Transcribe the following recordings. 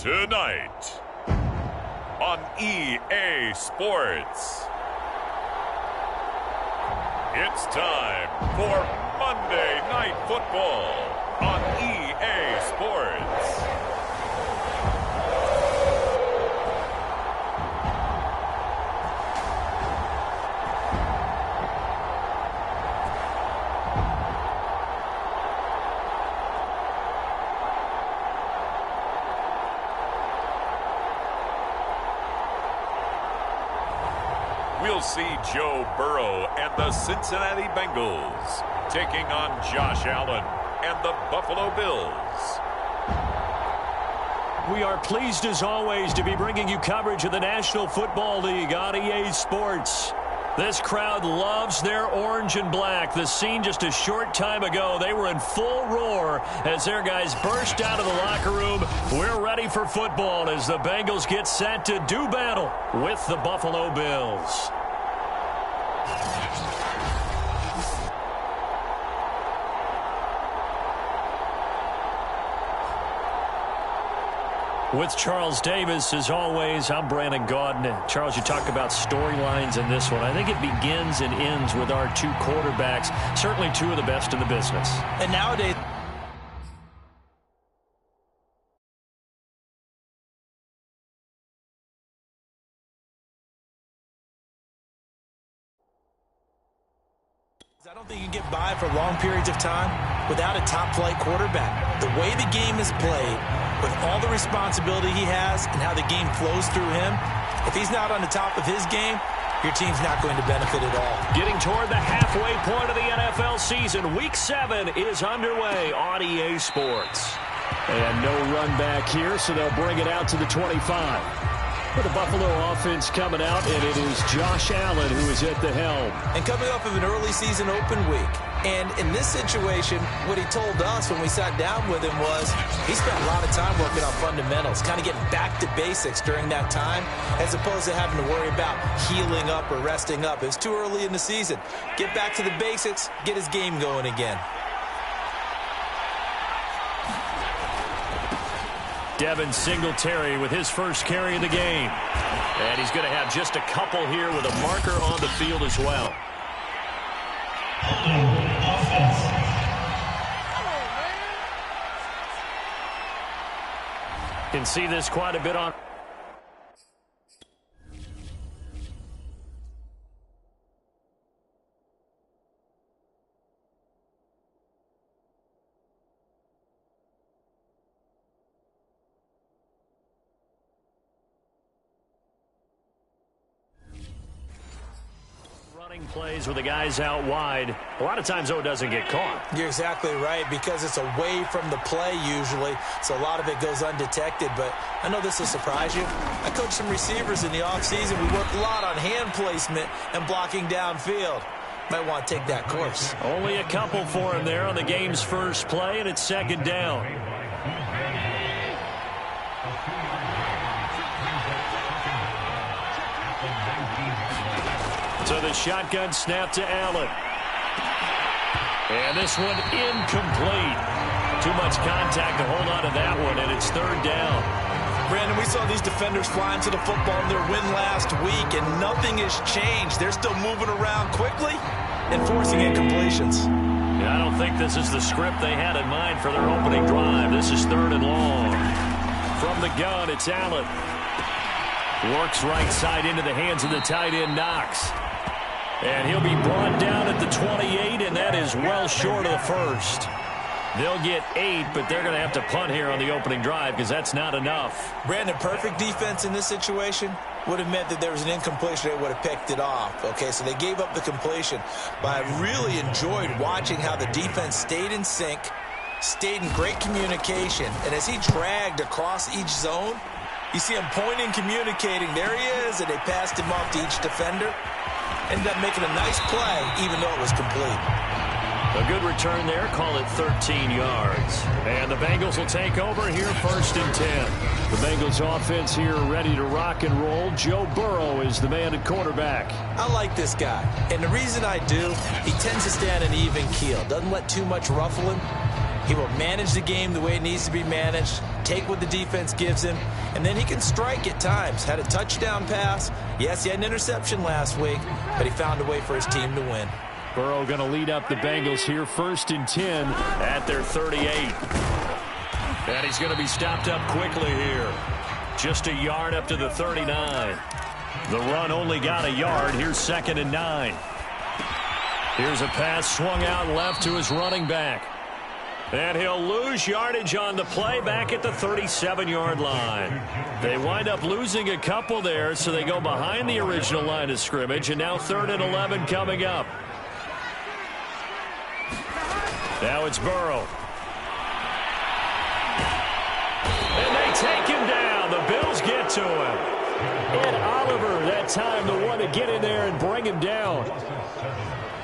Tonight on EA Sports, it's time for Monday Night Football on EA Sports. We'll see Joe Burrow and the Cincinnati Bengals taking on Josh Allen and the Buffalo Bills. We are pleased as always to be bringing you coverage of the National Football League on EA Sports. This crowd loves their orange and black. The scene just a short time ago, they were in full roar as their guys burst out of the locker room. We're ready for football as the Bengals get set to do battle with the Buffalo Bills. With Charles Davis, as always, I'm Brandon Gaudin. Charles, you talk about storylines in this one. I think it begins and ends with our two quarterbacks, certainly two of the best in the business. And nowadays, I don't think you can get by for long periods of time without a top-flight quarterback. The way the game is played, with all the responsibility he has and how the game flows through him, if he's not on the top of his game, your team's not going to benefit at all. Getting toward the halfway point of the NFL season, Week 7 is underway on EA Sports. And no run back here, so they'll bring it out to the 25. For the Buffalo offense coming out, and it is Josh Allen who is at the helm. And coming off of an early season open week. And in this situation, what he told us when we sat down with him was he spent a lot of time working on fundamentals, kind of getting back to basics during that time, as opposed to having to worry about healing up or resting up. It was too early in the season. Get back to the basics, get his game going again. Devin Singletary with his first carry of the game. And he's going to have just a couple here with a marker on the field as well. Can see this quite a bit on. Plays with the guys out wide. A lot of times, though, it doesn't get caught. You're exactly right, because it's away from the play usually, so a lot of it goes undetected. But I know this will surprise you. I coached some receivers in the offseason. We work a lot on hand placement and blocking downfield. Might want to take that course. Only a couple for him there on the game's first play, and it's second down. So the shotgun snap to Allen. And this one incomplete. Too much contact to hold on to that one, and it's third down. Brandon, we saw these defenders flying to the football in their win last week, and nothing has changed. They're still moving around quickly and forcing incompletions. Yeah, I don't think this is the script they had in mind for their opening drive. This is third and long. From the gun, it's Allen. Works right side into the hands of the tight end, Knox. And he'll be brought down at the 28, and that is well short of the first. They'll get 8, but they're going to have to punt here on the opening drive because that's not enough. Brandon, perfect defense in this situation would have meant that there was an incompletion. They would have picked it off. Okay, so they gave up the completion. But I really enjoyed watching how the defense stayed in sync, stayed in great communication. And as he dragged across each zone, you see him pointing, communicating. There he is, and they passed him off to each defender. Ended up making a nice play, even though it was complete. A good return there. Call it 13 yards. And the Bengals will take over here first and 10. The Bengals offense here ready to rock and roll. Joe Burrow is the man at quarterback. I like this guy. And the reason I do, he tends to stay on an even keel. Doesn't let too much ruffle him. He will manage the game the way it needs to be managed, take what the defense gives him, and then he can strike at times. Had a touchdown pass. Yes, he had an interception last week, but he found a way for his team to win. Burrow going to lead up the Bengals here, 1st and 10 at their 38. And he's going to be stopped up quickly here. Just a yard up to the 39. The run only got a yard. Here's 2nd and 9. Here's a pass swung out left to his running back. And he'll lose yardage on the play back at the 37-yard line. They wind up losing a couple there, so they go behind the original line of scrimmage, and now 3rd and 11 coming up. Now it's Burrow. And they take him down. The Bills get to him. Ed Oliver that time the one to get in there and bring him down.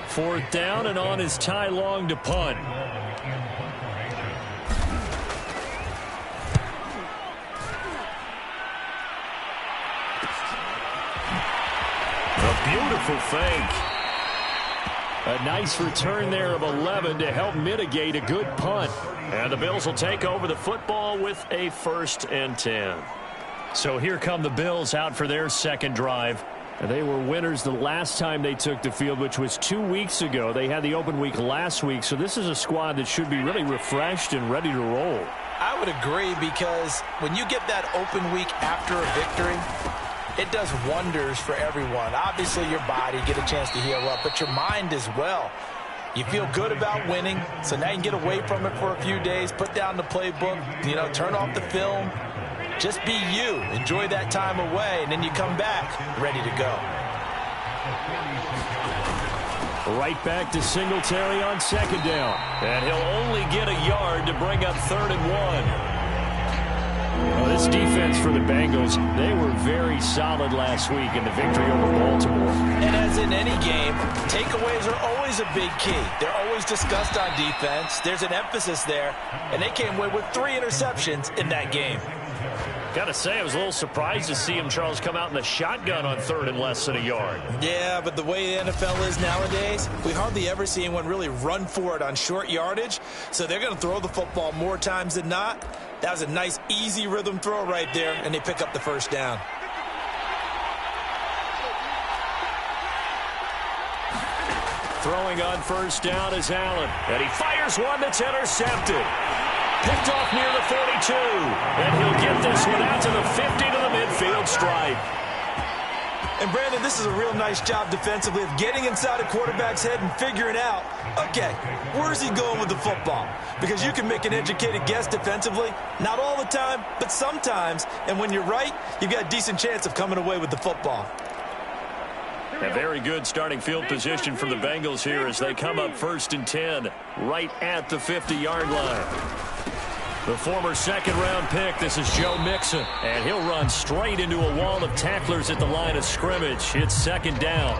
4th down, and on is Ty Long to punt. A beautiful fake. A nice return there of 11 to help mitigate a good punt. And the Bills will take over the football with a 1st and 10. So here come the Bills out for their second drive. They were winners the last time they took the field, which was 2 weeks ago. They had the open week last week, so this is a squad that should be really refreshed and ready to roll. I would agree, because when you get that open week after a victory, it does wonders for everyone. Obviously, your body, get a chance to heal up, but your mind as well. You feel good about winning, so now you can get away from it for a few days, put down the playbook, turn off the film. Just be you. Enjoy that time away, and then you come back ready to go. Right back to Singletary on 2nd down. And he'll only get a yard to bring up 3rd and 1. Well, this defense for the Bengals, they were very solid last week in the victory over Baltimore. And as in any game, takeaways are always a big key. They're always discussed on defense. There's an emphasis there, and they came away with 3 interceptions in that game. Got to say, I was a little surprised to see him, Charles, come out in the shotgun on 3rd and less than a yard. Yeah, but the way the NFL is nowadays, we hardly ever see anyone really run for it on short yardage. So they're going to throw the football more times than not. That was a nice, easy rhythm throw right there, and they pick up the 1st down. Throwing on 1st down is Allen. And he fires one that's intercepted. Picked off near the 42. And he'll get this one out to the 50 to the midfield stripe. And, Brandon, this is a real nice job defensively of getting inside a quarterback's head and figuring out, okay, where's he going with the football? Because you can make an educated guess defensively. Not all the time, but sometimes. And when you're right, you've got a decent chance of coming away with the football. A very good starting field position for the Bengals here as they come up 1st and 10 right at the 50-yard line. The former 2nd-round pick, this is Joe Mixon, and he'll run straight into a wall of tacklers at the line of scrimmage. It's 2nd down.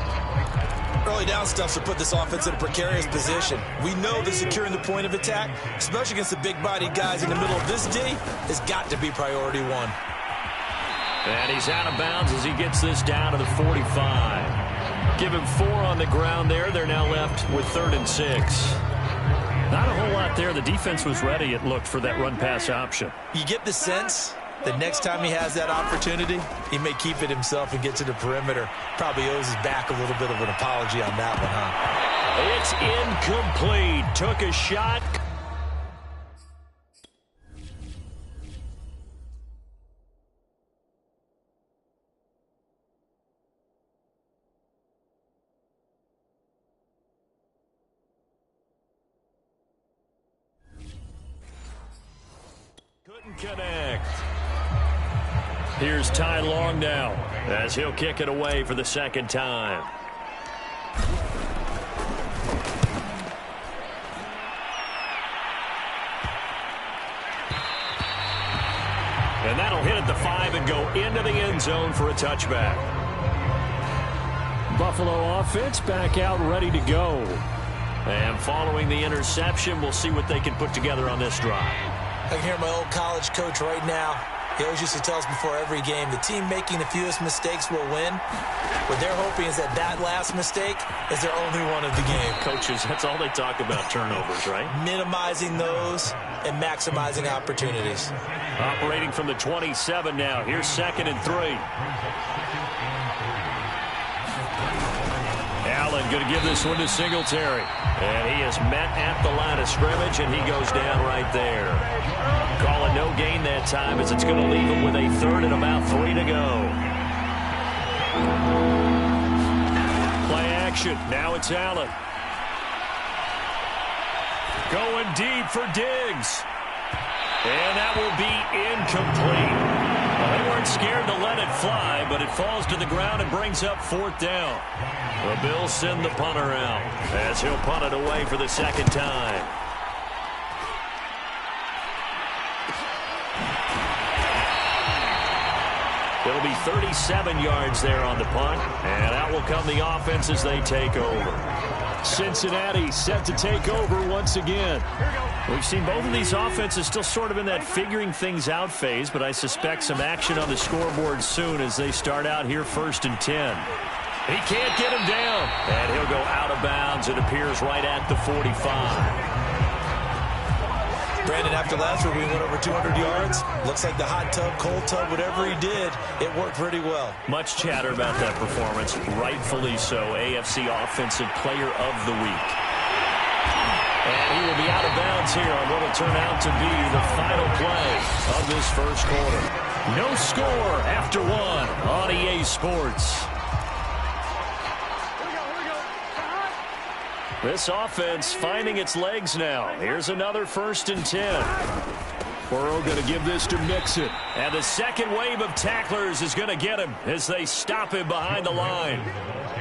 Early down stuff to put this offense in a precarious position. We know that securing the point of attack, especially against the big-bodied guys in the middle of this D, has got to be priority 1. And he's out of bounds as he gets this down to the 45. Give him 4 on the ground there. They're now left with 3rd and 6. Not a whole lot there. The defense was ready, it looked, for that run-pass option. You get the sense that next time he has that opportunity, he may keep it himself and get to the perimeter. Probably owes his back a little bit of an apology on that one, huh? It's incomplete. Took a shot. Connect. Here's Ty Long now as he'll kick it away for the 2nd time. And that'll hit at the 5 and go into the end zone for a touchback. Buffalo offense back out ready to go. And following the interception, we'll see what they can put together on this drive. I can hear my old college coach right now. He always used to tell us before every game, the team making the fewest mistakes will win. What they're hoping is that that last mistake is their only one of the game. Coaches, that's all they talk about, turnovers, right? Minimizing those and maximizing opportunities. Operating from the 27 now. Here's 2nd and 3. Allen going to give this one to Singletary. And he is met at the line of scrimmage, and he goes down right there. Calling no gain that time as it's going to leave him with a 3rd and about 3 to go. Play action. Now it's Allen. Going deep for Diggs. And that will be incomplete. Well, they weren't scared to let it fly, but it falls to the ground and brings up 4th down. The Bills send the punter out as he'll punt it away for the 2nd time. It'll be 37 yards there on the punt, and out will come the offense as they take over. Cincinnati set to take over once again. We've seen both of these offenses still sort of in that figuring things out phase, but I suspect some action on the scoreboard soon as they start out here 1st and 10. He can't get him down, and he'll go out of bounds. It appears right at the 45. Brandon, after last week, we went over 200 yards. Looks like the hot tub, cold tub, whatever he did, it worked pretty well. Much chatter about that performance, rightfully so. AFC Offensive Player of the Week. And he will be out of bounds here on what will turn out to be the final play of this first quarter. No score after 1 on EA Sports. This offense finding its legs now. Here's another 1st and 10. Burrow going to give this to Mixon. And the second wave of tacklers is going to get him as they stop him behind the line.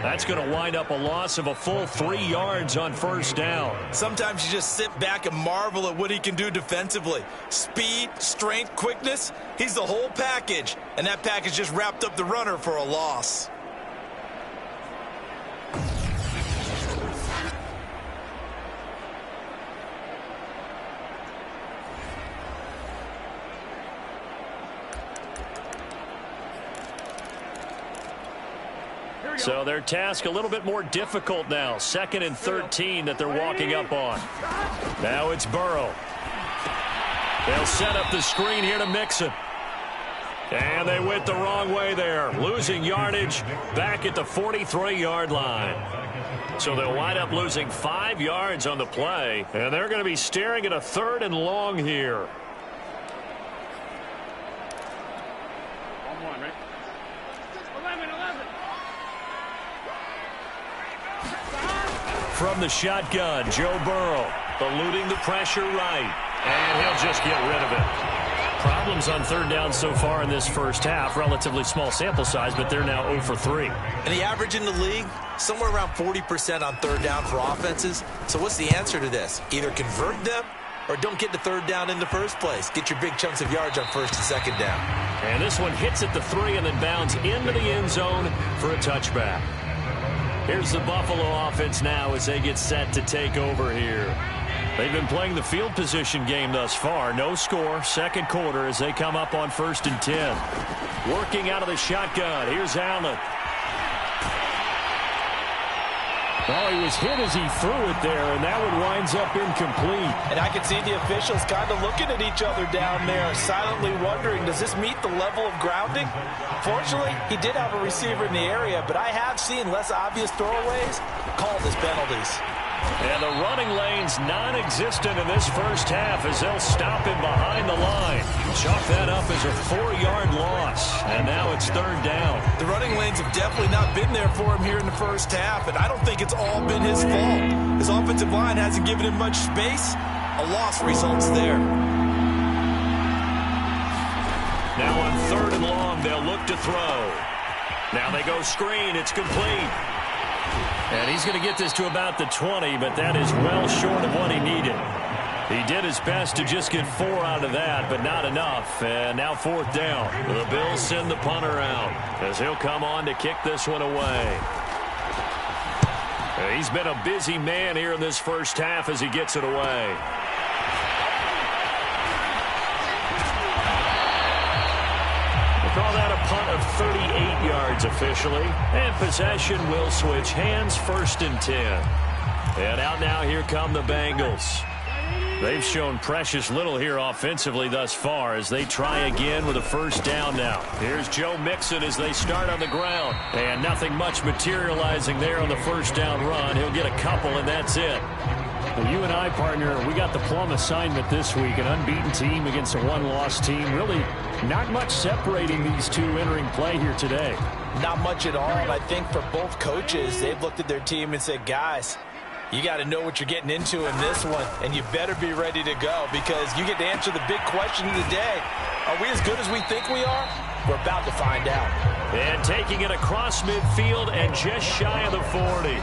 That's going to wind up a loss of a full 3 yards on 1st down. Sometimes you just sit back and marvel at what he can do defensively. Speed, strength, quickness, he's the whole package. And that package just wrapped up the runner for a loss. So their task a little bit more difficult now. 2nd and 13 that they're walking up on. Now it's Burrow. They'll set up the screen here to Mixon. And they went the wrong way there. Losing yardage back at the 43-yard line. So they'll wind up losing 5 yards on the play. And they're going to be staring at a 3rd and long here. From the shotgun, Joe Burrow eluding the pressure right. And he'll just get rid of it. Problems on 3rd down so far in this first half. Relatively small sample size, but they're now 0 for 3. And the average in the league, somewhere around 40% on 3rd down for offenses. So what's the answer to this? Either convert them or don't get the 3rd down in the first place. Get your big chunks of yards on 1st and 2nd down. And this one hits at the 3 and then bounds into the end zone for a touchback. Here's the Buffalo offense now as they get set to take over here. They've been playing the field position game thus far. No score, 2nd quarter as they come up on 1st and 10. Working out of the shotgun. Here's Allen. Well, he was hit as he threw it there, and that one winds up incomplete. And I can see the officials kind of looking at each other down there, silently wondering, does this meet the level of grounding? Fortunately, he did have a receiver in the area, but I have seen less obvious throwaways called as penalties. And the running lane's non-existent in this first half as they'll stop him behind the line. Chalk that up as a 4-yard loss. And now it's 3rd down. The running lanes have definitely not been there for him here in the first half, and I don't think it's all been his fault. His offensive line hasn't given him much space. A loss results there. Now on 3rd and long, they'll look to throw. Now they go screen. It's complete. And he's going to get this to about the 20, but that is well short of what he needed. He did his best to just get 4 out of that, but not enough. And now 4th down. The Bills send the punter out as he'll come on to kick this one away. He's been a busy man here in this first half as he gets it away. 38 yards officially. And possession will switch hands, 1st and 10. And out now, here come the Bengals. They've shown precious little here offensively thus far as they try again with a 1st down now. Here's Joe Mixon as they start on the ground. And nothing much materializing there on the 1st down run. He'll get a couple, and that's it. Well, you and I, partner, we got the plum assignment this week. An unbeaten team against a one-loss team. Really not much separating these two entering play here today. Not much at all. And I think for both coaches, they've looked at their team and said, guys, you got to know what you're getting into in this one, and you better be ready to go because you get to answer the big question of the day. Are we as good as we think we are? We're about to find out. And taking it across midfield and just shy of the 40.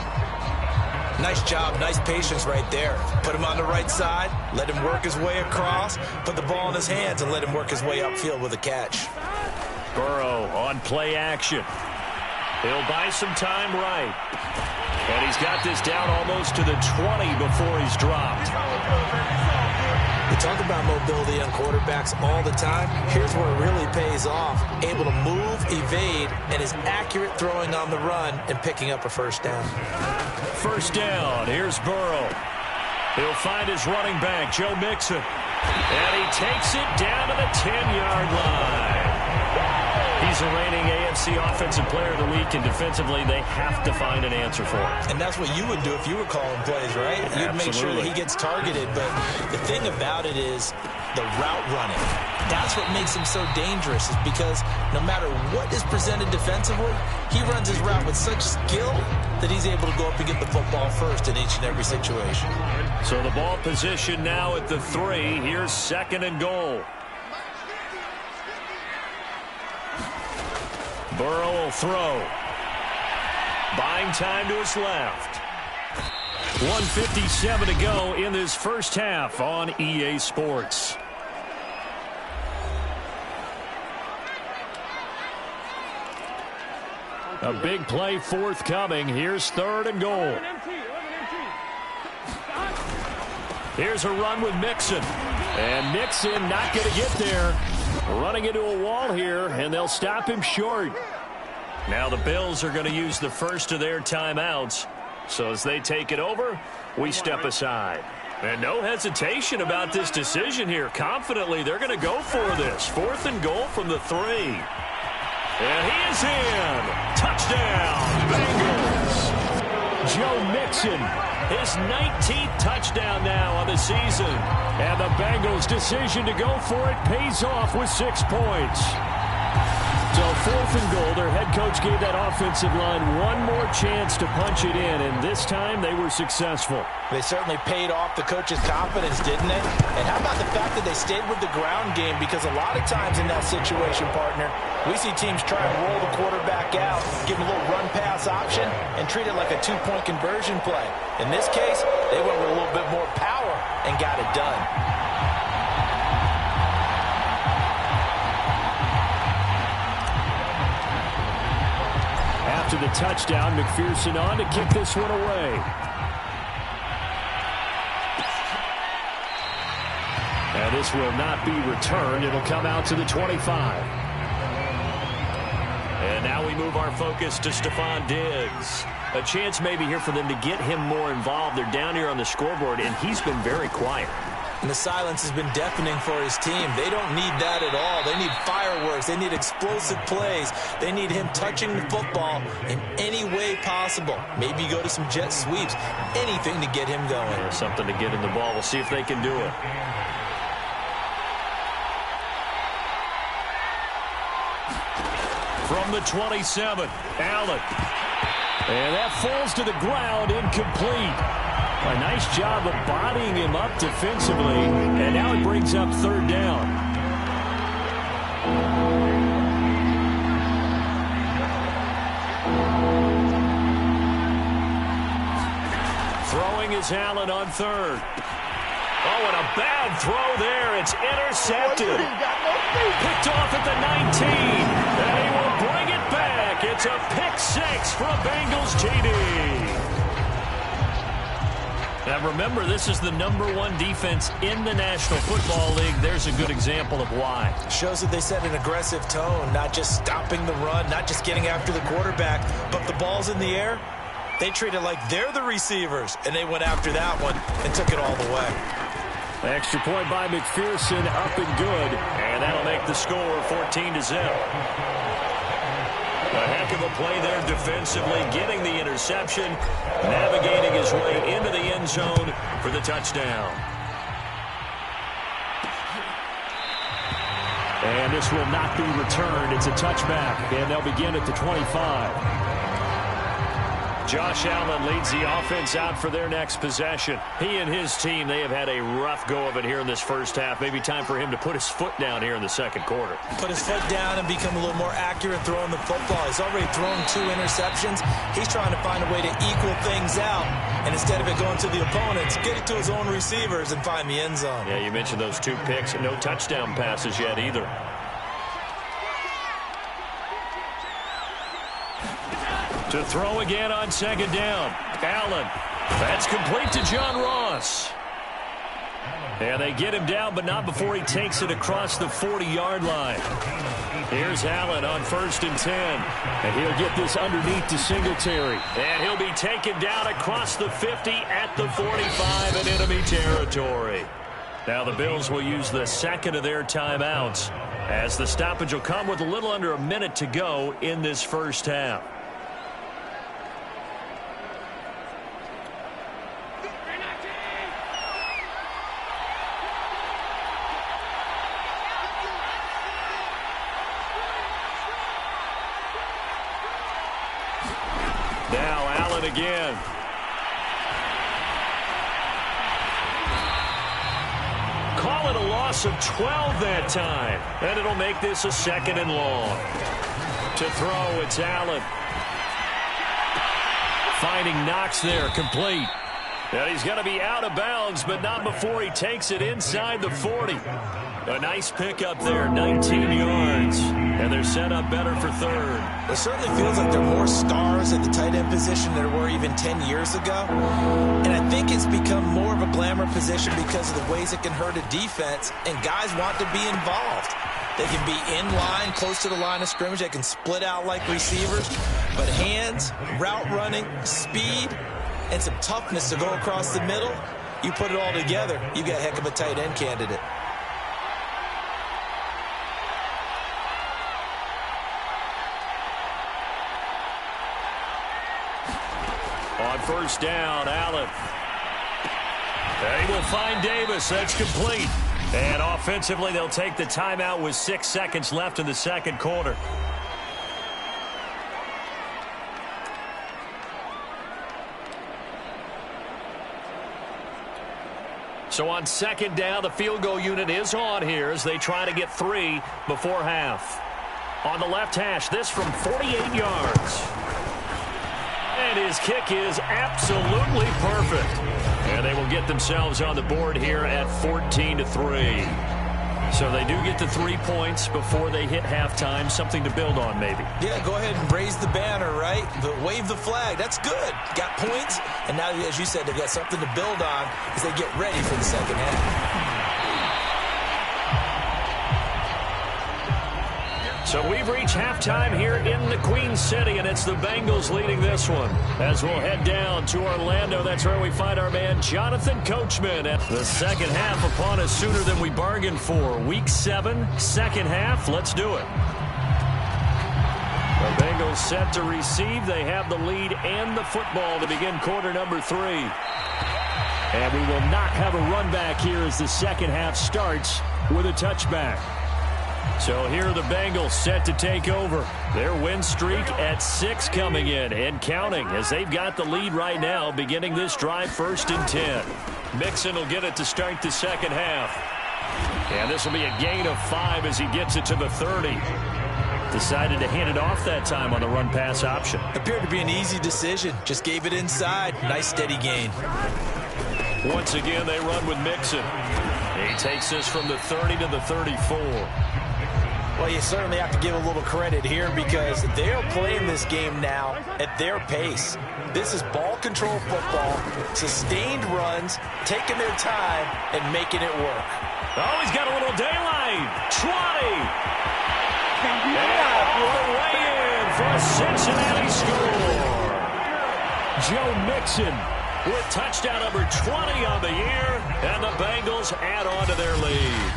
Nice job, nice patience right there. Put him on the right side, let him work his way across, put the ball in his hands, and let him work his way upfield with a catch. Burrow on play action. He'll buy some time right. And he's got this down almost to the 20 before he's dropped. We talk about mobility on quarterbacks all the time. Here's where it really pays off. Able to move, evade, and is accurate throwing on the run and picking up a 1st down. 1st down. Here's Burrow. He'll find his running back, Joe Mixon. And he takes it down to the 10-yard line. He's the reigning AFC Offensive Player of the Week, and defensively, they have to find an answer for him. And that's what you would do if you were calling plays, right? You'd Absolutely. make sure that he gets targeted. But the thing about it is the route running. That's what makes him so dangerous, is because no matter what is presented defensively, he runs his route with such skill that he's able to go up and get the football first in each and every situation. So the ball position now at the 3. Here's 2nd and goal. Burrow will throw. Buying time to his left. 1:57 to go in this 1st half on EA Sports. A big play forthcoming. Here's 3rd and goal. Here's a run with Mixon. And Mixon not going to get there. Running into a wall here, and they'll stop him short. Now the Bills are going to use the first of their timeouts. So as they take it over, we step aside. And no hesitation about this decision here. Confidently, they're going to go for this. 4th and goal from the 3. And he is in. Touchdown, Bengals. Joe Mixon, his 19th touchdown now on the season. And the Bengals' decision to go for it pays off with 6 points. So 4th and goal, their head coach gave that offensive line one more chance to punch it in, and this time they were successful. They certainly paid off the coach's confidence, didn't they? And how about the fact that they stayed with the ground game? Because a lot of times in that situation, partner, we see teams try and roll the quarterback out, give him a little run-pass option, and treat it like a 2-point conversion play. In this case, they went with a little bit more power and got it done. After the touchdown, McPherson on to kick this one away. And this will not be returned. It'll come out to the 25. And now we move our focus to Stephon Diggs. A chance maybe here for them to get him more involved. They're down here on the scoreboard, and he's been very quiet. And the silence has been deafening for his team. They don't need that at all. They need fireworks. They need explosive plays. They need him touching the football in any way possible. Maybe go to some jet sweeps. Anything to get him going. Or something to get in the ball. We'll see if they can do it. From the 27, Allen. And that falls to the ground, incomplete. A nice job of bodying him up defensively, and now it brings up 3rd down. Throwing is Allen on 3rd. Oh, and a bad throw there. It's intercepted. Picked off at the 19. And he will bring it back. It's a pick 6 for a Bengals TD. Now remember, this is the #1 defense in the National Football League. There's a good example of why. Shows that they set an aggressive tone, not just stopping the run, not just getting after the quarterback, but the ball's in the air. They treat it like they're the receivers, and they went after that one and took it all the way. Extra point by McPherson, up and good. And that'll make the score 14-0. A heck of a play there defensively, getting the interception, navigating his way into the end zone for the touchdown. And this will not be returned. It's a touchback, and they'll begin at the 25. Josh Allen leads the offense out for their next possession. He and his team, they have had a rough go of it here in this first half. Maybe time for him to put his foot down here in the second quarter. Put his foot down and become a little more accurate throwing the football. He's already thrown 2 interceptions. He's trying to find a way to equal things out. And instead of it going to the opponents, get it to his own receivers and find the end zone. Yeah, you mentioned those 2 picks. No touchdown passes yet either. To throw again on second down. Allen. That's complete to John Ross. And they get him down, but not before he takes it across the 40-yard line. Here's Allen on 1st and 10. And he'll get this underneath to Singletary. And he'll be taken down across the 50 at the 45 in enemy territory. Now the Bills will use the second of their timeouts, as the stoppage will come with a little under a minute to go in this first half. Now Allen again. Call it a loss of 12 that time. And it'll make this a 2nd and long. To throw, it's Allen. Finding Knox there, complete. And he's going to be out of bounds, but not before he takes it inside the 40. A nice pickup there, 19 yards. And they're set up better for 3rd. It certainly feels like there are more stars at the tight end position than there were even 10 years ago. And I think it's become more of a glamour position because of the ways it can hurt a defense, and guys want to be involved. They can be in line, close to the line of scrimmage. They can split out like receivers. But hands, route running, speed, and some toughness to go across the middle, you put it all together, you got a heck of a tight end candidate. On 1st down, Allen. And he will find Davis. That's complete. And offensively, they'll take the timeout with 6 seconds left in the second quarter. So on 2nd down, the field goal unit is on here as they try to get 3 before half. On the left hash, this from 48 yards. And his kick is absolutely perfect. And they will get themselves on the board here at 14-3. So they do get the 3 points before they hit halftime. Something to build on, maybe. Yeah, go ahead and raise the banner, right? Wave the flag. That's good. Got points. And now, as you said, they've got something to build on as they get ready for the second half. So we've reached halftime here in the Queen City, and it's the Bengals leading this one. As we'll head down to Orlando, that's where we find our man Jonathan Coachman. The second half upon us sooner than we bargained for. Week 7, second half. Let's do it. The Bengals set to receive. They have the lead and the football to begin quarter number 3. And we will not have a run back here as the second half starts with a touchback. So here are the Bengals set to take over. Their win streak at 6 coming in and counting as they've got the lead right now beginning this drive 1st and 10. Mixon will get it to start the second half. And this will be a gain of 5 as he gets it to the 30. Decided to hand it off that time on the run-pass option. Appeared to be an easy decision. Just gave it inside. Nice steady gain. Once again, they run with Mixon. He takes this from the 30 to the 34. Well, you certainly have to give a little credit here because they're playing this game now at their pace. This is ball control football, sustained runs, taking their time, and making it work. Oh, he's got a little daylight. 20. And the way in for a Cincinnati score. Joe Mixon with touchdown number 20 on the year, and the Bengals add on to their lead.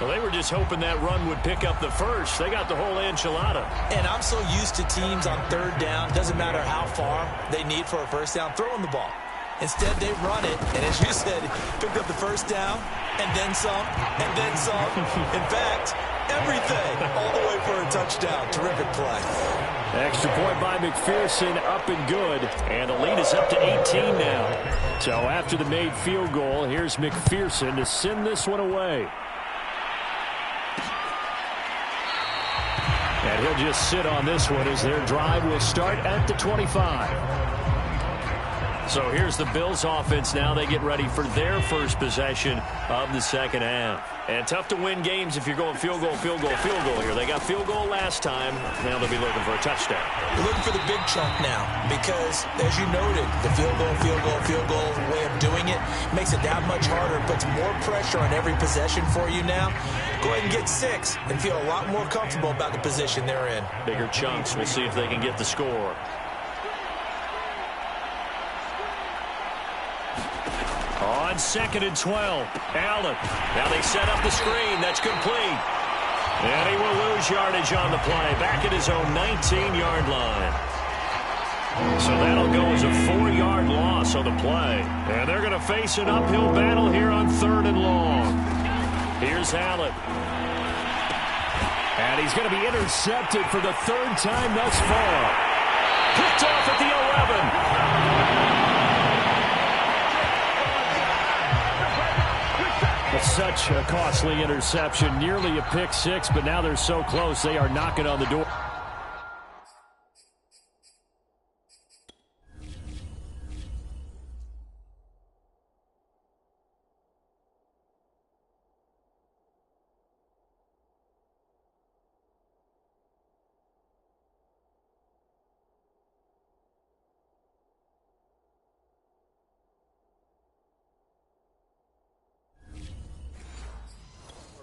Well, they were just hoping that run would pick up the first. They got the whole enchilada. And I'm so used to teams on third down, doesn't matter how far they need for a first down, throwing the ball. Instead, they run it, and as you said, picked up the first down, and then some, and then some. In fact, everything, all the way for a touchdown. Terrific play. Extra point by McPherson, up and good. And the lead is up to 18 now. So after the made field goal, here's McPherson to send this one away. And he'll just sit on this one as their drive will start at the 25. So here's the Bills offense now. They get ready for their first possession of the second half. And tough to win games if you're going field goal, field goal, field goal here. They got field goal last time. Now they'll be looking for a touchdown. You're looking for the big chunk now because, as you noted, the field goal way of doing it makes it that much harder. It puts more pressure on every possession for you now. Go ahead and get 6 and feel a lot more comfortable about the position they're in. Bigger chunks. We'll see if they can get the score. On 2nd and 12, Allen. Now they set up the screen. That's complete. And he will lose yardage on the play. Back at his own 19-yard line. So that'll go as a 4-yard loss on the play. And they're going to face an uphill battle here on 3rd and long. Here's Allen. And he's going to be intercepted for the 3rd time thus far. Picked off at the 11. Such a costly interception, nearly a pick 6, but now they're so close they are knocking on the door.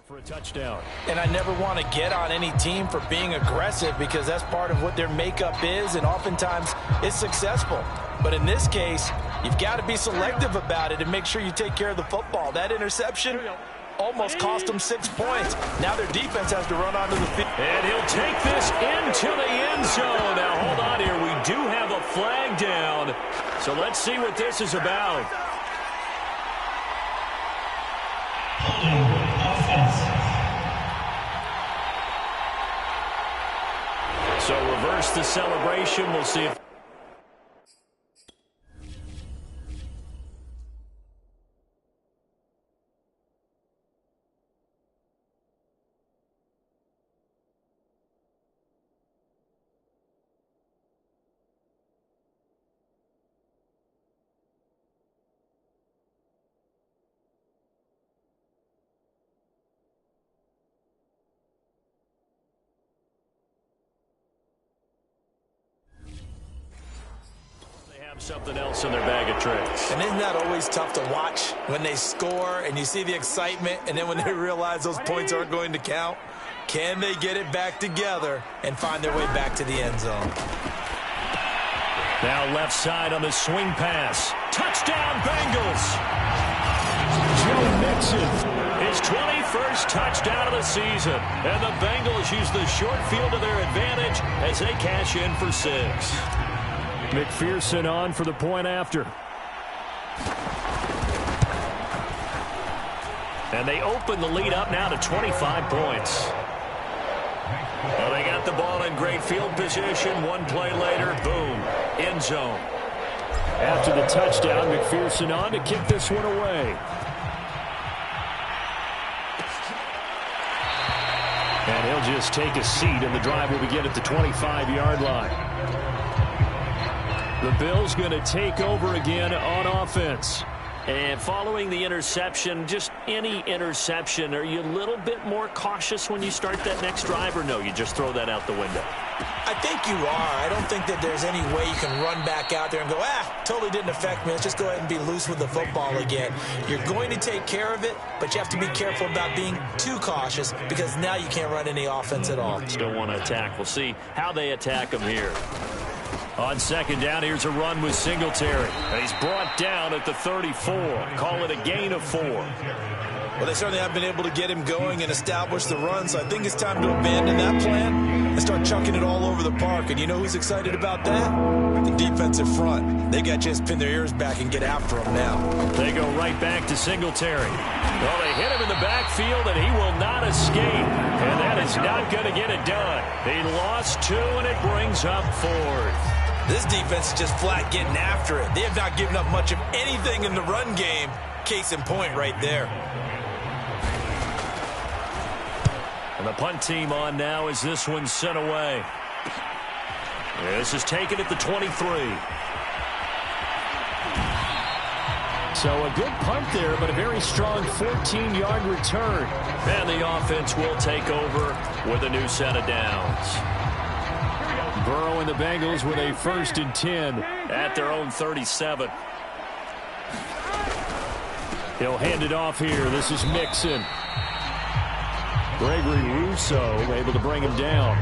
For a touchdown. And I never want to get on any team for being aggressive because that's part of what their makeup is, and oftentimes it's successful. But in this case, you've got to be selective about it and make sure you take care of the football. That interception almost cost them 6 points. Now their defense has to run onto the field. And he'll take this into the end zone. Now hold on here. We do have a flag down. So let's see what this is about. So reverse the celebration. We'll see if... something else in their bag of tricks. And isn't that always tough to watch when they score and you see the excitement and then when they realize those points aren't going to count? Can they get it back together and find their way back to the end zone? Now left side on the swing pass. Touchdown Bengals! Joe Mixon. His 21st touchdown of the season. And the Bengals use the short field to their advantage as they cash in for 6. McPherson on for the point after. And they open the lead up now to 25 points. Well, they got the ball in great field position. One play later, boom, end zone. After the touchdown, McPherson on to kick this one away. And he'll just take a seat, and the drive will begin at the 25-yard line. The Bills going to take over again on offense. And following the interception, just any interception, are you a little bit more cautious when you start that next drive, or no, you just throw that out the window? I think you are. I don't think that there's any way you can run back out there and go, totally didn't affect me. Let's just go ahead and be loose with the football again. You're going to take care of it, but you have to be careful about being too cautious because now you can't run any offense at all. Still want to attack. We'll see how they attack them here. On second down, here's a run with Singletary. He's brought down at the 34. Call it a gain of 4. Well, they certainly have been able to get him going and establish the run, so I think it's time to abandon that plan and start chucking it all over the park. And you know who's excited about that? The defensive front. They got to just pin their ears back and get after him now. They go right back to Singletary. Well, they hit him in the backfield, and he will not escape. And that is not going to get it done. He lost 2, and it brings up 4th. This defense is just flat getting after it. They have not given up much of anything in the run game. Case in point right there. And the punt team on now as this one's sent away. This is taken at the 23. So a good punt there, but a very strong 14-yard return. And the offense will take over with a new set of downs. Burrow and the Bengals with a 1st and 10 at their own 37. He'll hand it off here. This is Mixon. Gregory Rousseau able to bring him down.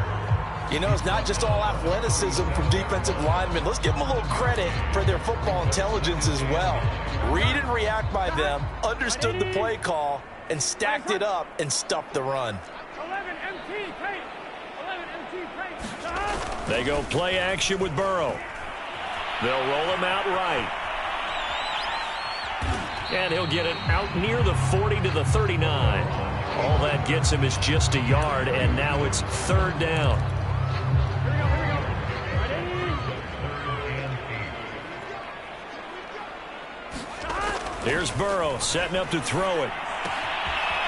You know, it's not just all athleticism from defensive linemen. Let's give them a little credit for their football intelligence as well. Read and react by them, understood the play call, and stacked it up and stuffed the run. They go play action with Burrow. They'll roll him out right. And he'll get it out near the 40 to the 39. All that gets him is just a yard, and now it's 3rd down. Here's Burrow setting up to throw it.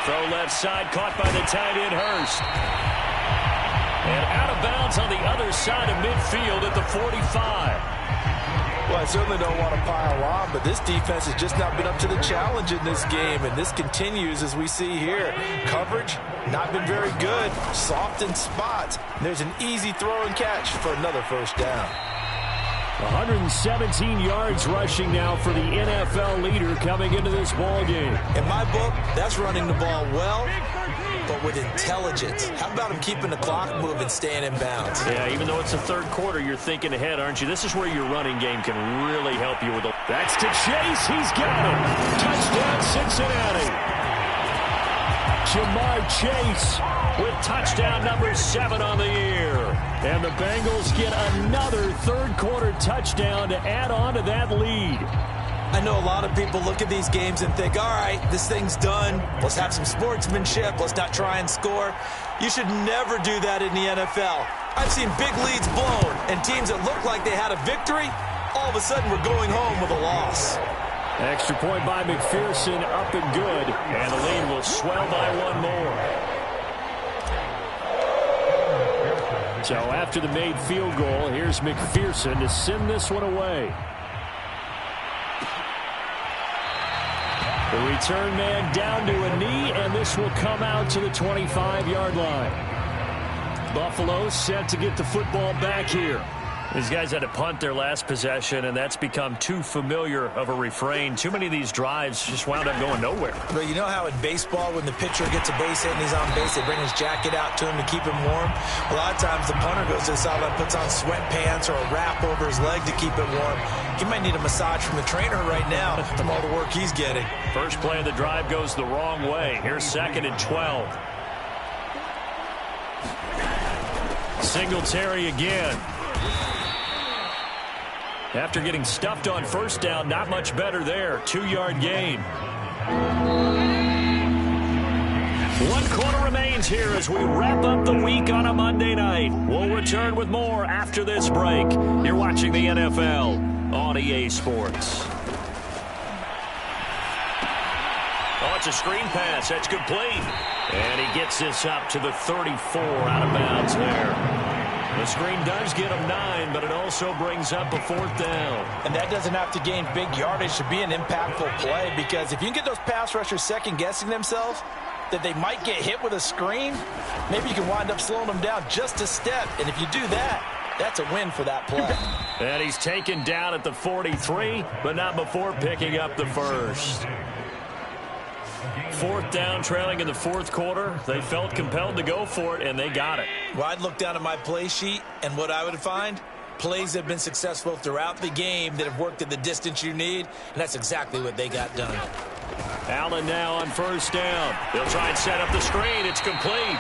Throw left side, caught by the tight end Hurst. And out of bounds on the other side of midfield at the 45. Well, I certainly don't want to pile on, but this defense has just not been up to the challenge in this game, and this continues as we see here. Coverage, not been very good, soft in spots. There's an easy throw and catch for another 1st down. 117 yards rushing now for the NFL leader coming into this ball game. In my book, that's running the ball well, but with intelligence. How about him keeping the clock moving, staying in bounds? Yeah, even though it's the 3rd quarter, you're thinking ahead, aren't you? This is where your running game can really help you with the... That's to Chase. He's got him. Touchdown, Cincinnati. Jamar Chase with touchdown number 7 on the year. And the Bengals get another 3rd quarter touchdown to add on to that lead. I know a lot of people look at these games and think, all right, this thing's done. Let's have some sportsmanship. Let's not try and score. You should never do that in the NFL. I've seen big leads blown and teams that look like they had a victory, all of a sudden we're going home with a loss. Extra point by McPherson, up and good. And the lead will swell by 1 more. So after the made field goal, here's McPherson to send this one away. The return man down to a knee, and this will come out to the 25-yard line. Buffalo set to get the football back here. These guys had to punt their last possession, and that's become too familiar of a refrain. Too many of these drives just wound up going nowhere. But you know how in baseball, when the pitcher gets a base hit and he's on base, they bring his jacket out to him to keep him warm? A lot of times the punter goes to the sideline, puts on sweatpants or a wrap over his leg to keep it warm. He might need a massage from the trainer right now from all the work he's getting. First play of the drive goes the wrong way. Here's 2nd and 12. Singletary again. After getting stuffed on 1st down, not much better there. 2-yard gain. 1 quarter remains here as we wrap up the week on a Monday night. We'll return with more after this break. You're watching the NFL on EA Sports. Oh, it's a screen pass. That's complete. And he gets this up to the 34 out of bounds there. The screen does get him 9, but it also brings up a 4th down. And that doesn't have to gain big yardage to be an impactful play, because if you can get those pass rushers second-guessing themselves that they might get hit with a screen, maybe you can wind up slowing them down just a step. And if you do that, that's a win for that play. And he's taken down at the 43, but not before picking up the first. 4th down, trailing in the 4th quarter. They felt compelled to go for it, and they got it. Well, I'd look down at my play sheet, and what I would find, plays that have been successful throughout the game that have worked at the distance you need, and that's exactly what they got done. Allen now on 1st down. They'll try and set up the screen. It's complete.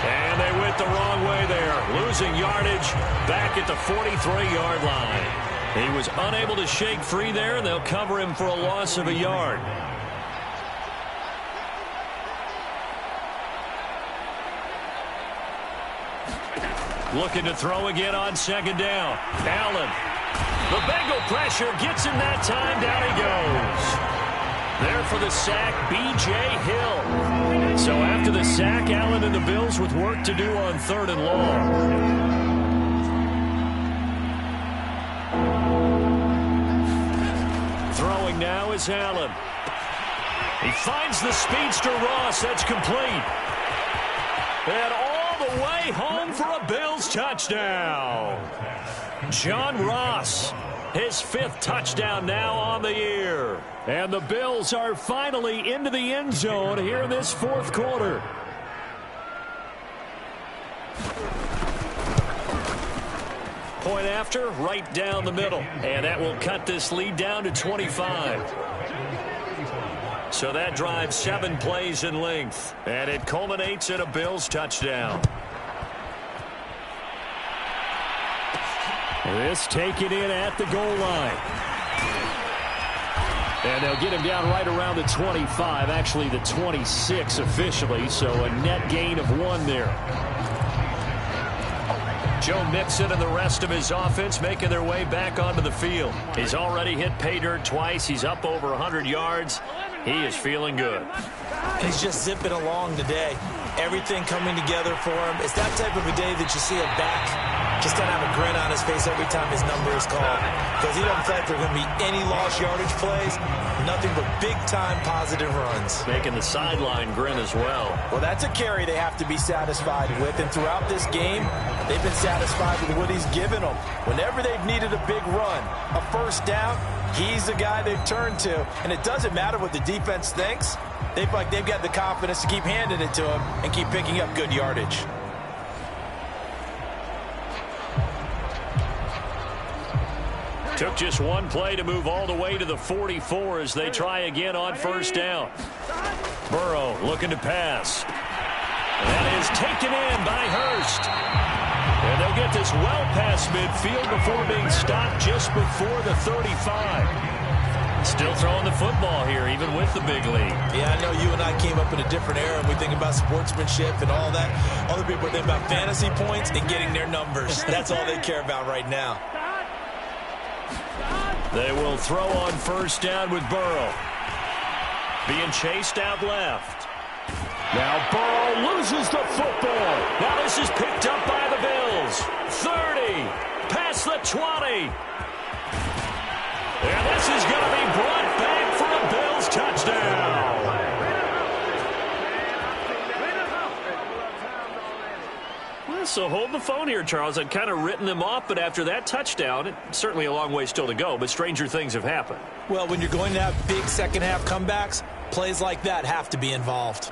And they went the wrong way there, losing yardage back at the 43-yard line. He was unable to shake free there, and they'll cover him for a loss of a yard. Looking to throw again on 2nd down. Allen. The Bengal pressure gets him that time. Down he goes. There for the sack, B.J. Hill. So after the sack, Allen and the Bills with work to do on 3rd and long. Throwing now is Allen. He finds the speedster Ross. That's complete. And all the way home for a Bills touchdown. John Ross, his 5th touchdown now on the year. And the Bills are finally into the end zone here in this 4th quarter. Point after, right down the middle. And that will cut this lead down to 25. So that drives 7 plays in length. And it culminates in a Bills touchdown. This taken in at the goal line. And they'll get him down right around the 25, actually the 26 officially, so a net gain of 1 there. Joe Mixon and the rest of his offense making their way back onto the field. He's already hit pay dirt twice. He's up over 100 yards. He is feeling good. He's just zipping along today. Everything coming together for him. It's that type of a day that you see a back just kind of have a grin on his face every time his number is called, because he doesn't feel like there are going to be any lost yardage plays, nothing but big-time positive runs. Making the sideline grin as well. Well, that's a carry they have to be satisfied with, and throughout this game, they've been satisfied with what he's given them. Whenever they've needed a big run, a 1st down, he's the guy they've turned to, and it doesn't matter what the defense thinks. They've got the confidence to keep handing it to him and keep picking up good yardage. Took just 1 play to move all the way to the 44 as they try again on 1st down. Burrow looking to pass. That is taken in by Hurst. And they'll get this well past midfield before being stopped just before the 35. Still throwing the football here, even with the big lead. Yeah, I know you and I came up in a different era, and we think about sportsmanship and all that. Other people think about fantasy points and getting their numbers. That's all they care about right now. They will throw on 1st down with Burrow. Being chased out left. Now Burrow loses the football. Now this is picked up by the Bills. 30. Past the 20. And this is going to be brought back for a Bills touchdown. So hold the phone here, Charles. I'd kind of written them off, but after that touchdown, it's certainly a long way still to go, but stranger things have happened. Well, when you're going to have big second-half comebacks, plays like that have to be involved.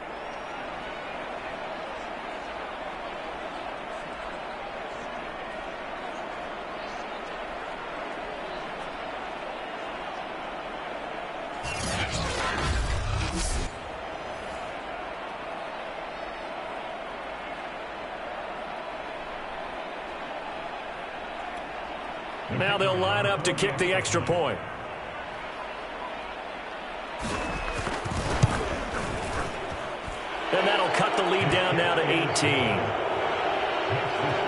Now they'll line up to kick the extra point. And that'll cut the lead down now to 18.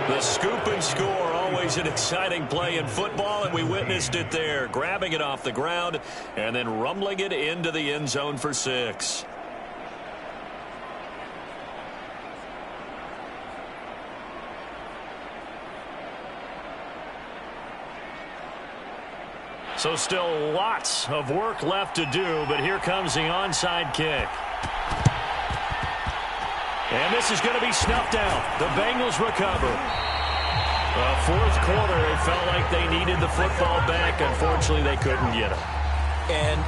The scoop and score, always an exciting play in football, and we witnessed it there. Grabbing it off the ground and then rumbling it into the end zone for 6. So still lots of work left to do, but here comes the onside kick. And this is going to be snuffed out. The Bengals recover. Fourth quarter, it felt like they needed the football back. Unfortunately, they couldn't get it. And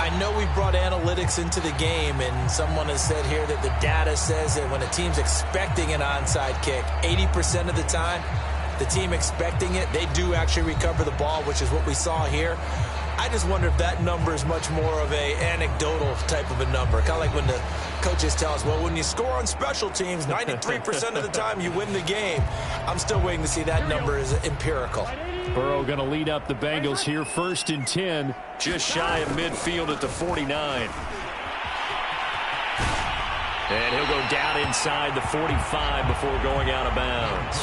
I know we brought analytics into the game, and someone has said here that the data says that when a team's expecting an onside kick, 80% of the time, the team expecting it, they do actually recover the ball, which is what we saw here. I just wonder if that number is much more of a anecdotal type of a number. Kind of like when the coaches tell us, well, when you score on special teams, 93% of the time you win the game. I'm still waiting to see that number is empirical. Burrow going to lead up the Bengals here, 1st and 10. Just shy of midfield at the 49. And he'll go down inside the 45 before going out of bounds.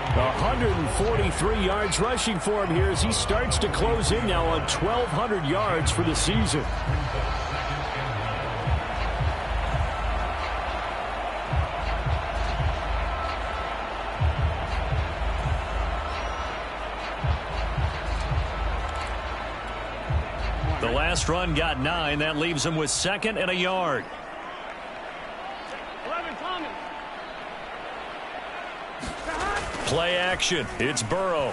143 yards rushing for him here as he starts to close in now on 1,200 yards for the season. The last run got 9. That leaves him with 2nd and a yard. Play action. It's Burrow.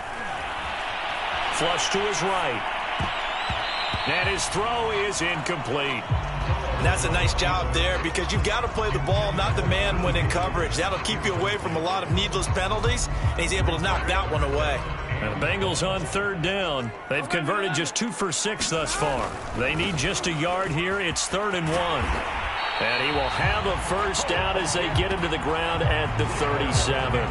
Flush to his right. And his throw is incomplete. And that's a nice job there because you've got to play the ball, not the man when in coverage. That'll keep you away from a lot of needless penalties, and he's able to knock that one away. And the Bengals on 3rd down. They've converted just 2 for 6 thus far. They need just a yard here. It's 3rd and 1. And he will have a first down as they get him to the ground at the 37.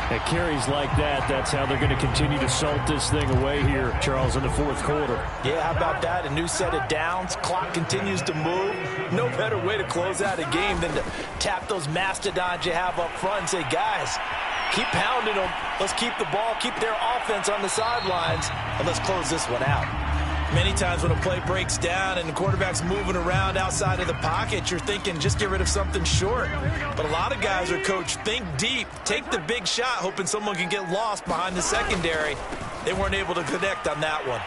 At carries like that, that's how they're going to continue to salt this thing away here, Charles, in the 4th quarter. Yeah, how about that? A new set of downs. Clock continues to move. No better way to close out a game than to tap those mastodons you have up front and say, guys, keep pounding them. Let's keep the ball, keep their offense on the sidelines, and let's close this one out. Many times when a play breaks down and the quarterback's moving around outside of the pocket, you're thinking just get rid of something short. But a lot of guys are coached, think deep, take the big shot, hoping someone can get lost behind the secondary. They weren't able to connect on that one.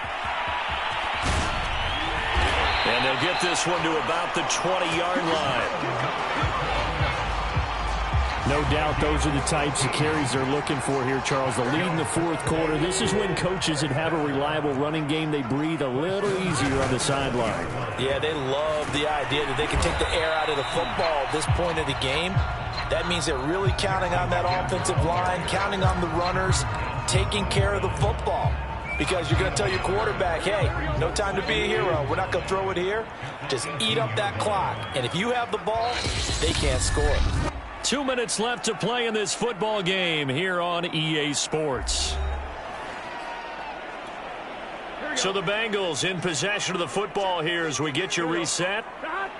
And they'll get this one to about the 20-yard line. No doubt those are the types of carries they're looking for here, Charles. The lead in the 4th quarter. This is when coaches that have a reliable running game, they breathe a little easier on the sideline. Yeah, they love the idea that they can take the air out of the football at this point of the game. That means they're really counting on that offensive line, counting on the runners, taking care of the football. Because you're going to tell your quarterback, hey, no time to be a hero. We're not going to throw it here. Just eat up that clock. And if you have the ball, they can't score. 2 minutes left to play in this football game here on EA Sports. So the Bengals in possession of the football here as we get you reset.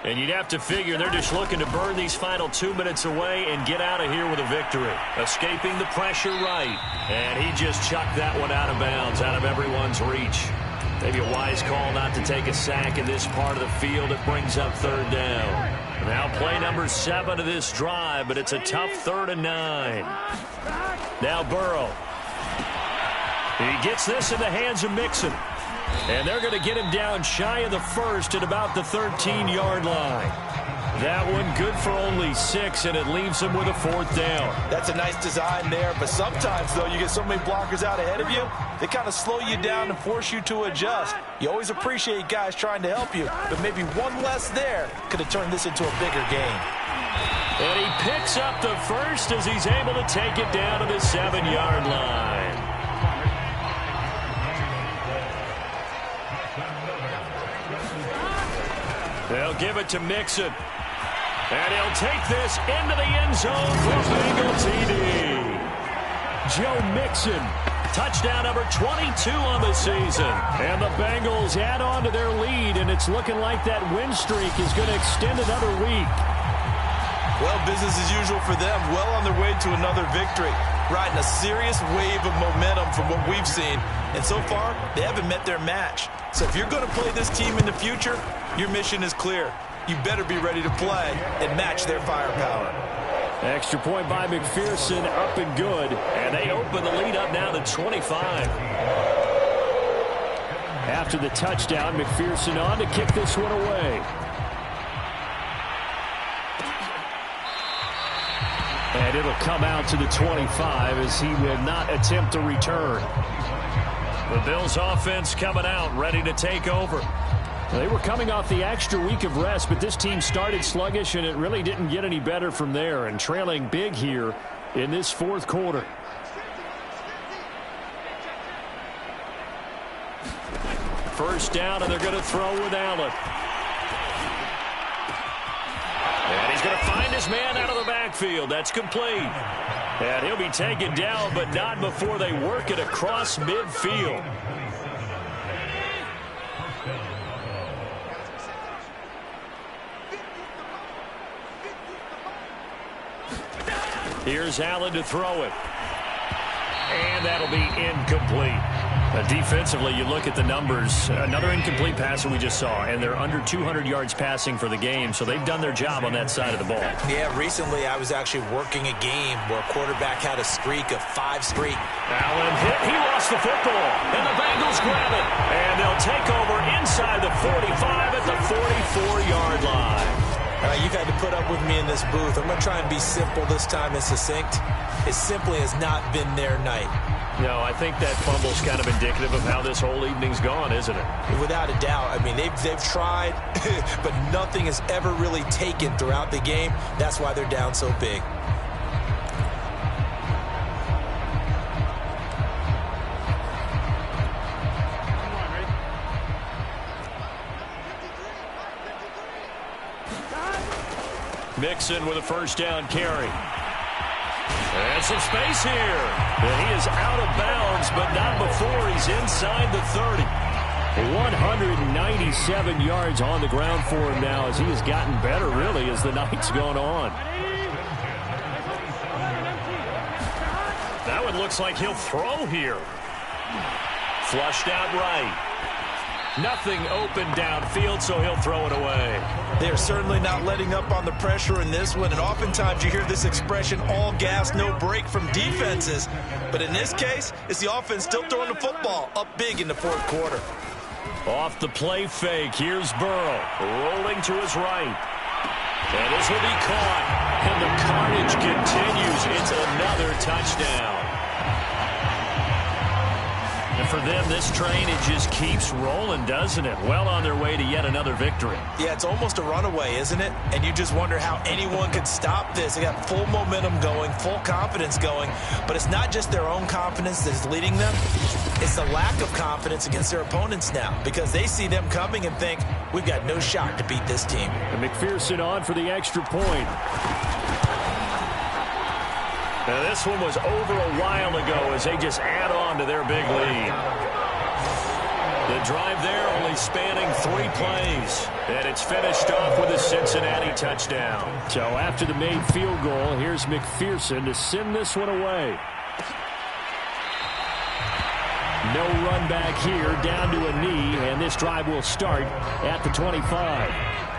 And you'd have to figure they're just looking to burn these final 2 minutes away and get out of here with a victory. Escaping the pressure right. And he just chucked that one out of bounds, out of everyone's reach. Maybe a wise call not to take a sack in this part of the field. It brings up 3rd down. Now play number 7 of this drive, but it's a tough 3rd and 9. Now Burrow. He gets this in the hands of Mixon. And they're going to get him down shy of the 1st at about the 13-yard line. That one good for only 6, and it leaves him with a 4th down. That's a nice design there, but sometimes, though, you get so many blockers out ahead of you, they kind of slow you down and force you to adjust. You always appreciate guys trying to help you, but maybe one less there could have turned this into a bigger game. And he picks up the 1st as he's able to take it down to the 7-yard line. They'll give it to Mixon. And he'll take this into the end zone for Bengal TD. Joe Mixon. Touchdown number 22 on the season. And the Bengals add on to their lead, and it's looking like that win streak is going to extend another week. Well, business as usual for them. Well on their way to another victory. Riding a serious wave of momentum from what we've seen. And so far, they haven't met their match. So if you're going to play this team in the future, your mission is clear. You better be ready to play and match their firepower. Extra point by McPherson, up and good. And they open the lead up now to 25. After the touchdown, McPherson on to kick this one away. And it'll come out to the 25 as he will not attempt to return. The Bills offense coming out, ready to take over. They were coming off the extra week of rest, but this team started sluggish, and it really didn't get any better from there, and trailing big here in this fourth quarter. First down, and they're going to throw with Allen. And he's going to find his man out of the backfield. That's complete. And he'll be taken down, but not before they work it across midfield. Here's Allen to throw it. And that'll be incomplete. Defensively, you look at the numbers. Another incomplete pass that we just saw, and they're under 200 yards passing for the game, so they've done their job on that side of the ball. Yeah, recently I was actually working a game where a quarterback had a streak of 5 straight. Allen hit. He lost the football, and the Bengals grab it. And they'll take over inside the 45 at the 44-yard line. You've had to put up with me in this booth. I'm going to try and be simple this time and succinct. It simply has not been their night. No, I think that fumble's kind of indicative of how this whole evening's gone, isn't it? Without a doubt. I mean, they've tried, but nothing has ever really taken throughout the game. That's why they're down so big. Mixon with a first down carry. And some space here. And he is out of bounds, but not before he's inside the 30. 197 yards on the ground for him now as he has gotten better, really, as the night's gone on. That one looks like he'll throw here. Flushed out right. Nothing open downfield, so he'll throw it away. They're certainly not letting up on the pressure in this one, and oftentimes you hear this expression, all gas, no break from defenses. But in this case, it's the offense still throwing the football up big in the fourth quarter. Off the play fake, here's Burrow, rolling to his right. And this will be caught, and the carnage continues. It's another touchdown. And for them, this train, it just keeps rolling, doesn't it? Well on their way to yet another victory. Yeah, it's almost a runaway, isn't it? And you just wonder how anyone could stop this. They got full momentum going, full confidence going. But it's not just their own confidence that's leading them. It's the lack of confidence against their opponents now, because they see them coming and think, we've got no shot to beat this team. And McPherson on for the extra point. Now, this one was over a while ago as they just add on to their big lead. The drive there only spanning 3 plays. And it's finished off with a Cincinnati touchdown. So after the made field goal, here's McPherson to send this one away. No run back here, down to a knee, and this drive will start at the 25.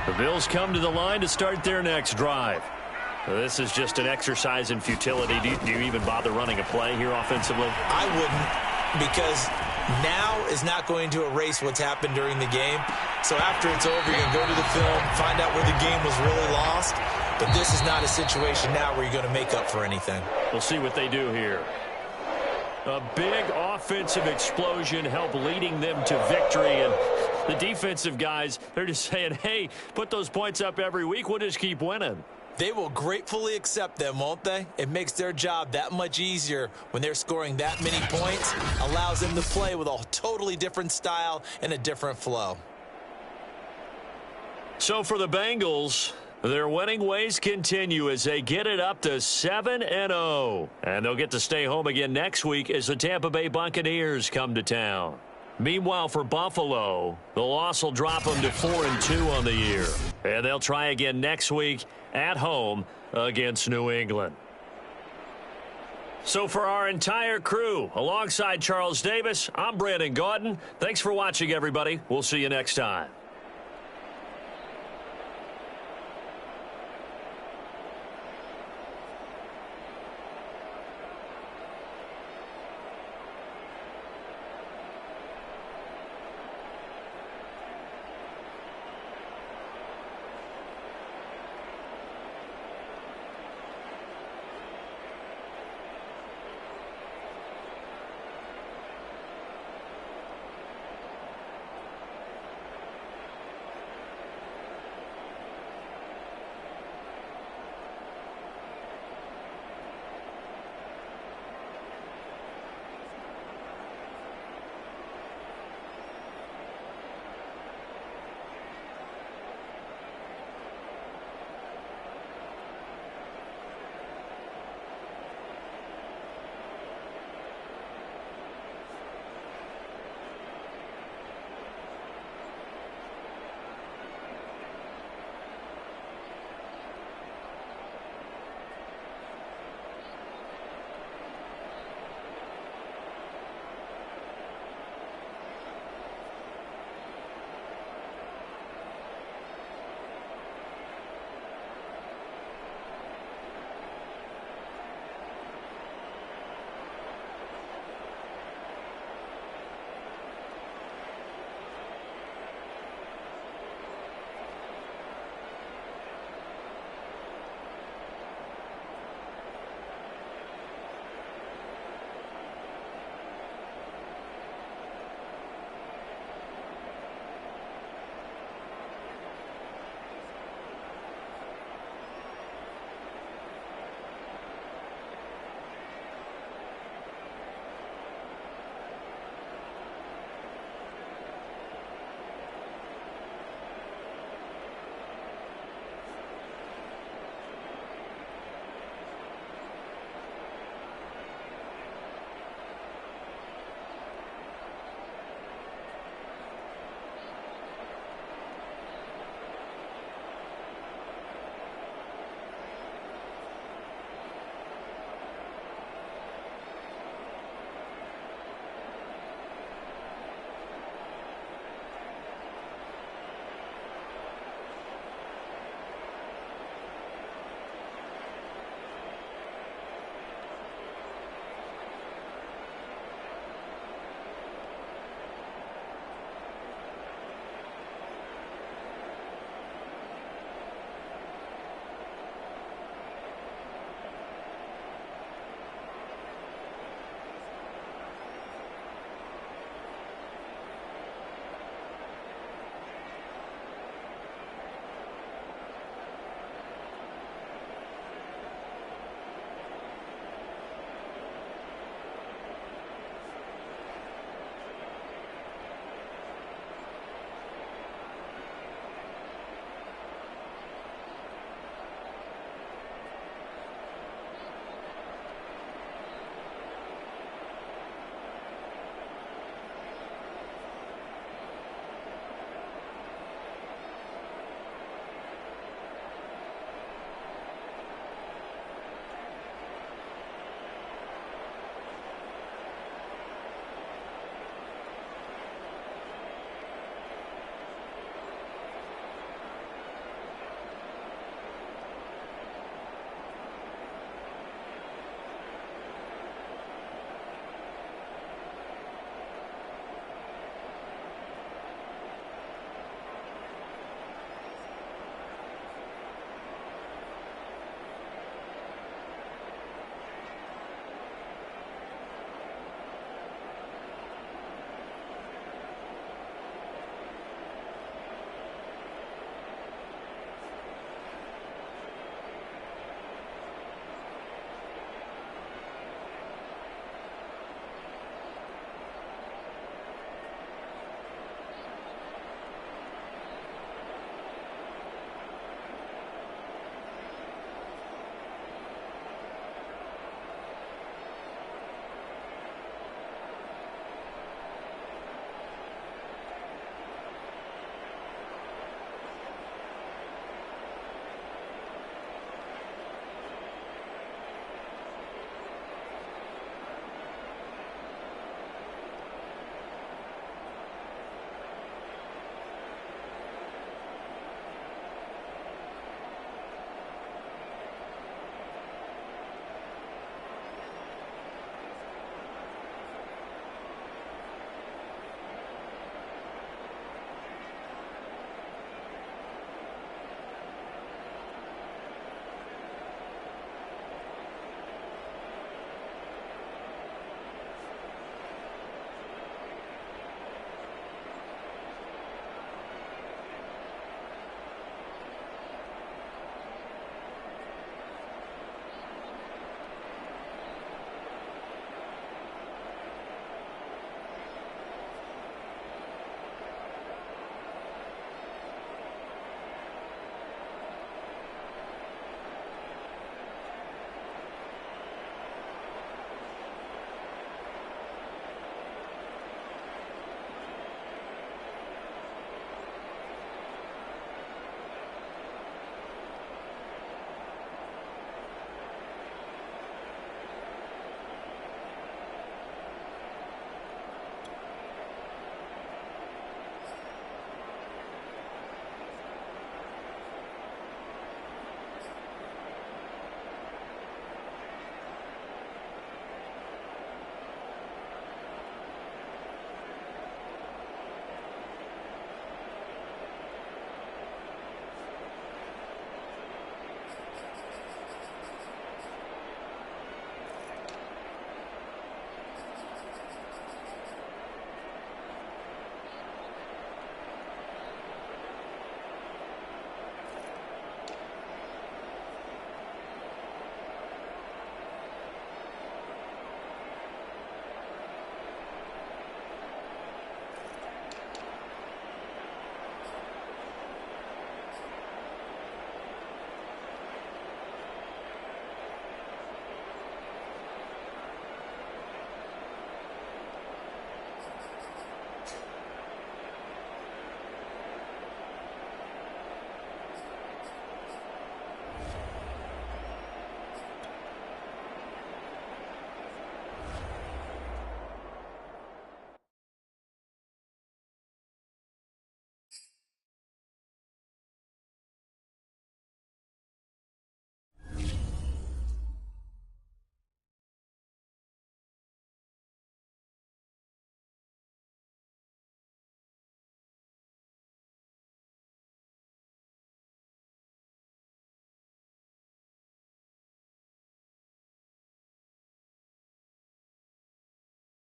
The Bills come to the line to start their next drive. This is just an exercise in futility. Do you even bother running a play here offensively? I wouldn't, because now is not going to erase what's happened during the game. So after it's over, you're going to go to the film, find out where the game was really lost. But this is not a situation now where you're going to make up for anything. We'll see what they do here. A big offensive explosion helped leading them to victory. And the defensive guys, they're just saying, hey, put those points up every week. We'll just keep winning. They will gratefully accept them, won't they? It makes their job that much easier when they're scoring that many points. Allows them to play with a totally different style and a different flow. So for the Bengals, their winning ways continue as they get it up to 7-0. And they'll get to stay home again next week as the Tampa Bay Buccaneers come to town. Meanwhile, for Buffalo, the loss will drop them to 4-2 on the year. And they'll try again next week at home against New England. So for our entire crew, alongside Charles Davis, I'm Brandon Gaudin. Thanks for watching, everybody. We'll see you next time.